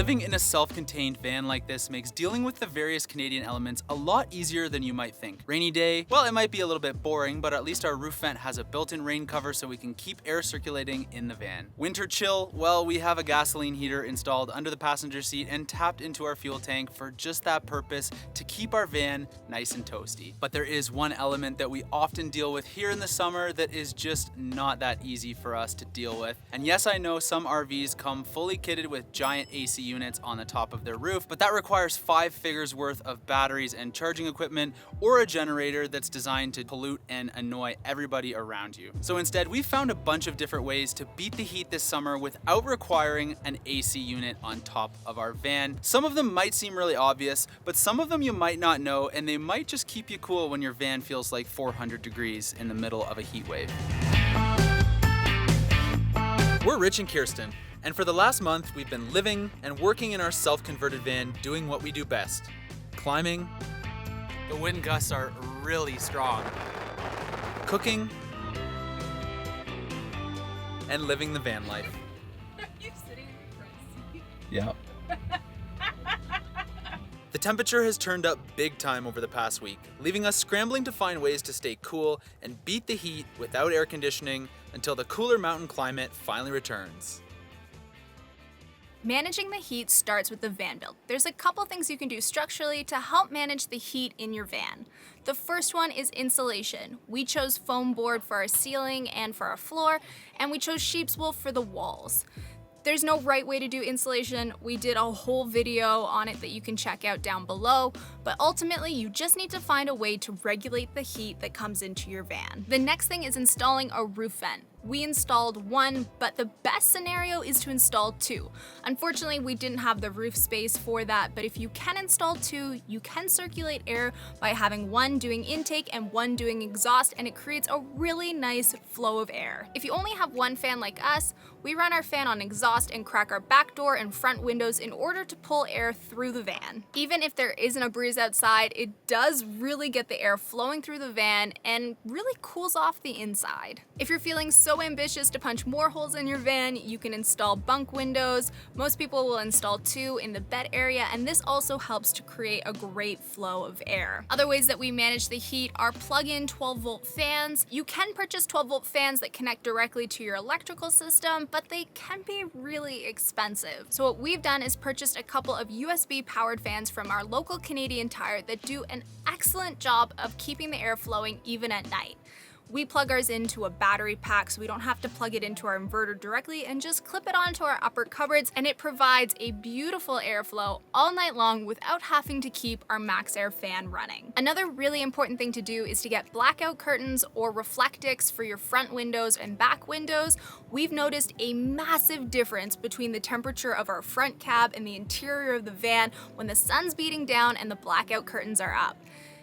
Living in a self-contained van like this makes dealing with the various Canadian elements a lot easier than you might think. Rainy day, well, it might be a little bit boring, but at least our roof vent has a built-in rain cover so we can keep air circulating in the van. Winter chill, well, we have a gasoline heater installed under the passenger seat and tapped into our fuel tank for just that purpose, to keep our van nice and toasty. But there is one element that we often deal with here in the summer that is just not that easy for us to deal with. And yes, I know some RVs come fully kitted with giant AC units on the top of their roof, but that requires 5 figures worth of batteries and charging equipment, or a generator that's designed to pollute and annoy everybody around you. So instead, we found a bunch of different ways to beat the heat this summer without requiring an AC unit on top of our van. Some of them might seem really obvious, but some of them you might not know, and they might just keep you cool when your van feels like 400 degrees in the middle of a heat wave. We're Rich and Kirsten, and for the last month, we've been living and working in our self-converted van, doing what we do best: climbing. The wind gusts are really strong. Cooking. And living the van life. Are you sitting in the front seat? Yeah. The temperature has turned up big time over the past week, leaving us scrambling to find ways to stay cool and beat the heat without air conditioning until the cooler mountain climate finally returns. Managing the heat starts with the van build. There's a couple things you can do structurally to help manage the heat in your van. The first one is insulation. We chose foam board for our ceiling and for our floor, and we chose sheep's wool for the walls. There's no right way to do insulation. We did a whole video on it that you can check out down below, but ultimately you just need to find a way to regulate the heat that comes into your van. The next thing is installing a roof vent. We installed one, but the best scenario is to install 2. Unfortunately, we didn't have the roof space for that, but if you can install 2, you can circulate air by having one doing intake and one doing exhaust, and it creates a really nice flow of air. If you only have one fan like us, we run our fan on exhaust and crack our back door and front windows in order to pull air through the van. Even if there isn't a breeze outside, it does really get the air flowing through the van and really cools off the inside. If you're feeling so ambitious to punch more holes in your van, you can install bunk windows. Most people will install 2 in the bed area, and this also helps to create a great flow of air. Other ways that we manage the heat are plug-in 12-volt fans. You can purchase 12-volt fans that connect directly to your electrical system, but they can be really expensive. So what we've done is purchased a couple of USB-powered fans from our local Canadian Tire that do an excellent job of keeping the air flowing even at night. We plug ours into a battery pack so we don't have to plug it into our inverter directly, and just clip it onto our upper cupboards, and it provides a beautiful airflow all night long without having to keep our max air fan running. Another really important thing to do is to get blackout curtains or reflectix for your front windows and back windows. We've noticed a massive difference between the temperature of our front cab and the interior of the van when the sun's beating down and the blackout curtains are up.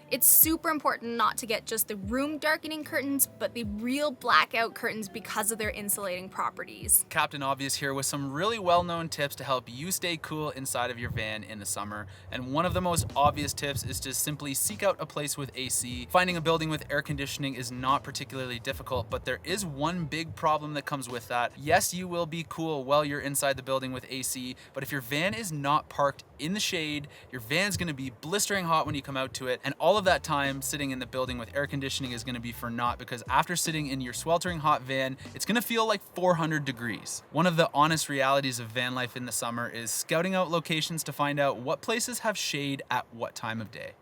It's super important not to get just the room darkening curtains, but the real blackout curtains because of their insulating properties. Captain Obvious here with some really well-known tips to help you stay cool inside of your van in the summer. And one of the most obvious tips is to simply seek out a place with AC. Finding a building with air conditioning is not particularly difficult, but there is one big problem that comes with that. Yes, you will be cool while you're inside the building with AC, but if your van is not parked in the shade, your van's gonna be blistering hot when you come out to it, and all of that time sitting in the building with air conditioning is gonna be for naught, because after sitting in your sweltering hot van, it's gonna feel like 400 degrees. One of the honest realities of van life in the summer is scouting out locations to find out what places have shade at what time of day.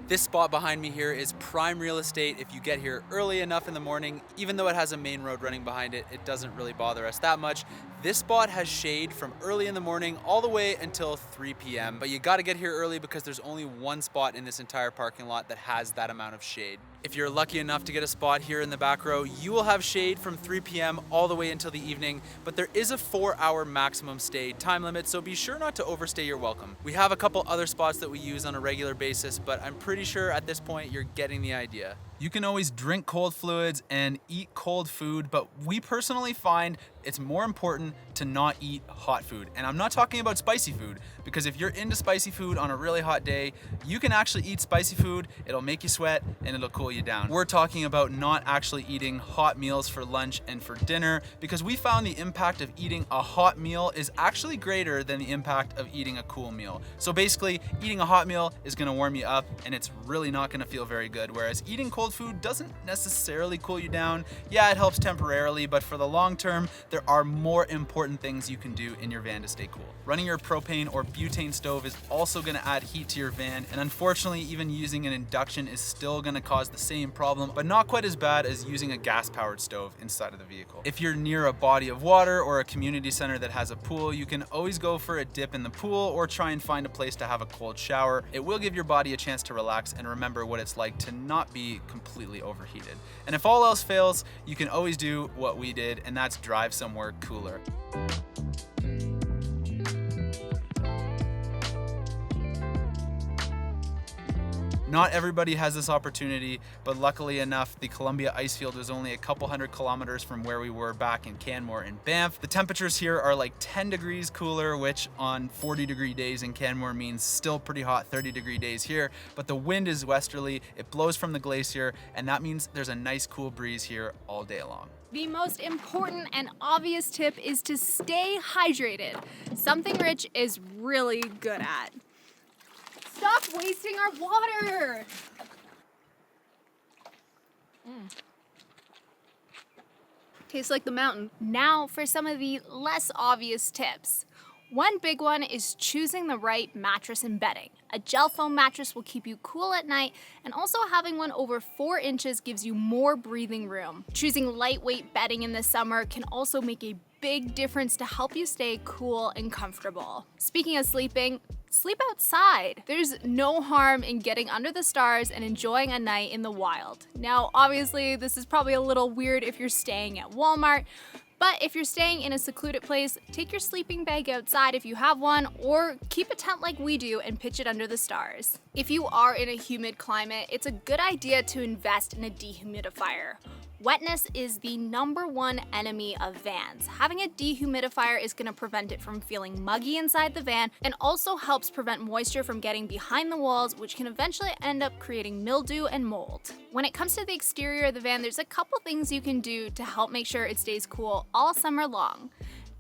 This spot behind me here is prime real estate. If you get here early enough in the morning, even though it has a main road running behind it, it doesn't really bother us that much. This spot has shade from early in the morning all the way until 3 p.m. But you gotta get here early because there's only one spot in this entire parking lot that has that amount of shade. If you're lucky enough to get a spot here in the back row, you will have shade from 3 p.m. all the way until the evening, but there is a 4-hour maximum stay time limit, so be sure not to overstay your welcome. We have a couple other spots that we use on a regular basis, but I'm pretty sure at this point you're getting the idea. You can always drink cold fluids and eat cold food, but we personally find it's more important to not eat hot food. And I'm not talking about spicy food, because if you're into spicy food on a really hot day, you can actually eat spicy food, it'll make you sweat, and it'll cool you down. We're talking about not actually eating hot meals for lunch and for dinner, because we found the impact of eating a hot meal is actually greater than the impact of eating a cool meal. So basically, eating a hot meal is gonna warm you up, and it's really not gonna feel very good, whereas eating cold food doesn't necessarily cool you down. Yeah, it helps temporarily, but for the long term, there are more important things you can do in your van to stay cool. Running your propane or butane stove is also gonna add heat to your van, and unfortunately, even using an induction is still gonna cause the same problem, but not quite as bad as using a gas-powered stove inside of the vehicle. If you're near a body of water or a community center that has a pool, you can always go for a dip in the pool or try and find a place to have a cold shower. It will give your body a chance to relax and remember what it's like to not be completely overheated. And if all else fails, you can always do what we did, and that's drive somewhere cooler. Not everybody has this opportunity, but luckily enough, the Columbia ice field was only a couple hundred kilometers from where we were back in Canmore and Banff. The temperatures here are like 10 degrees cooler, which on 40-degree days in Canmore means still pretty hot 30-degree days here, but the wind is westerly, it blows from the glacier, and that means there's a nice cool breeze here all day long. The most important and obvious tip is to stay hydrated, something Rich is really good at. Stop wasting our water! Tastes like the mountain. Now for some of the less obvious tips. One big one is choosing the right mattress and bedding. A gel foam mattress will keep you cool at night, and also having one over 4 inches gives you more breathing room. Choosing lightweight bedding in the summer can also make a big difference to help you stay cool and comfortable. Speaking of sleeping, sleep outside. There's no harm in getting under the stars and enjoying a night in the wild. Now, obviously, this is probably a little weird if you're staying at Walmart, but if you're staying in a secluded place, take your sleeping bag outside if you have one, or keep a tent like we do and pitch it under the stars. If you are in a humid climate, it's a good idea to invest in a dehumidifier. Wetness is the #1 enemy of vans. Having a dehumidifier is going to prevent it from feeling muggy inside the van, and also helps prevent moisture from getting behind the walls, which can eventually end up creating mildew and mold. When it comes to the exterior of the van, there's a couple things you can do to help make sure it stays cool all summer long.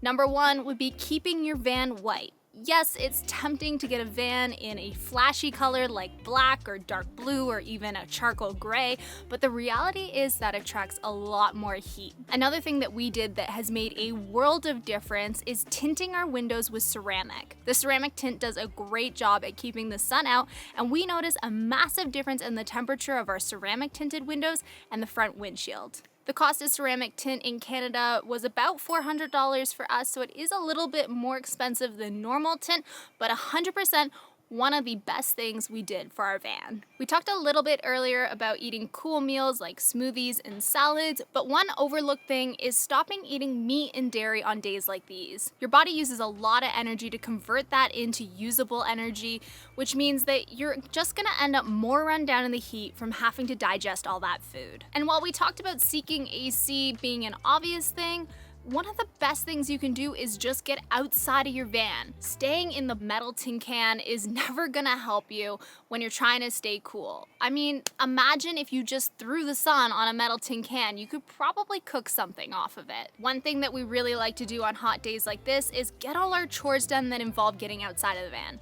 #1 would be keeping your van white. Yes, it's tempting to get a van in a flashy color like black or dark blue or even a charcoal gray, but the reality is that it attracts a lot more heat. Another thing that we did that has made a world of difference is tinting our windows with ceramic. The ceramic tint does a great job at keeping the sun out, and we notice a massive difference in the temperature of our ceramic tinted windows and the front windshield. The cost of ceramic tint in Canada was about $400 for us, so it is a little bit more expensive than normal tint, but 100% one of the best things we did for our van. We talked a little bit earlier about eating cool meals like smoothies and salads, but one overlooked thing is stopping eating meat and dairy on days like these. Your body uses a lot of energy to convert that into usable energy, which means that you're just gonna end up more run down in the heat from having to digest all that food. And while we talked about seeking AC being an obvious thing, one of the best things you can do is just get outside of your van. Staying in the metal tin can is never gonna help you when you're trying to stay cool. I mean, imagine if you just threw the sun on a metal tin can, you could probably cook something off of it. One thing that we really like to do on hot days like this is get all our chores done that involve getting outside of the van.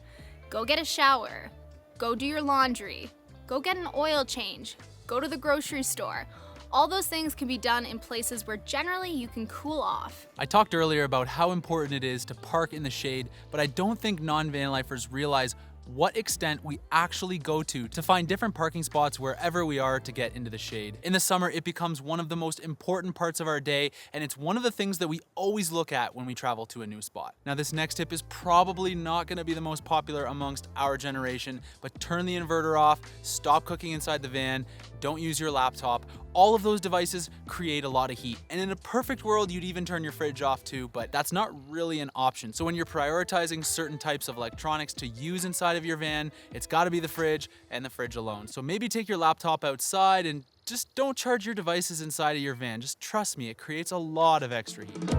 Go get a shower, go do your laundry, go get an oil change, go to the grocery store. All those things can be done in places where generally you can cool off. I talked earlier about how important it is to park in the shade, but I don't think non-van lifers realize what extent we actually go to find different parking spots wherever we are to get into the shade. In the summer, it becomes one of the most important parts of our day, and it's one of the things that we always look at when we travel to a new spot. Now, this next tip is probably not gonna be the most popular amongst our generation, but turn the inverter off, stop cooking inside the van, don't use your laptop. All of those devices create a lot of heat. And in a perfect world, you'd even turn your fridge off too, but that's not really an option. So when you're prioritizing certain types of electronics to use inside of your van, it's gotta be the fridge and the fridge alone. So maybe take your laptop outside and just don't charge your devices inside of your van. Just trust me, it creates a lot of extra heat.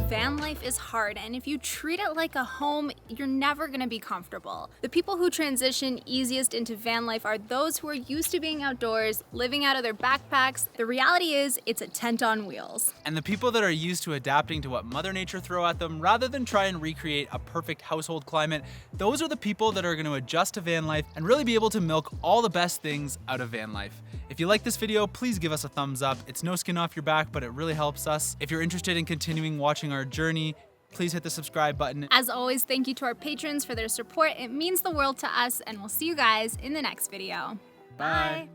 Van life is hard, and if you treat it like a home, you're never gonna be comfortable. The people who transition easiest into van life are those who are used to being outdoors, living out of their backpacks. The reality is, it's a tent on wheels. And the people that are used to adapting to what Mother Nature throw at them, rather than try and recreate a perfect household climate, those are the people that are gonna adjust to van life and really be able to milk all the best things out of van life. If you like this video, please give us a thumbs up. It's no skin off your back, but it really helps us. If you're interested in continuing watching our journey, please hit the subscribe button. As always, thank you to our patrons for their support. It means the world to us, and we'll see you guys in the next video. Bye.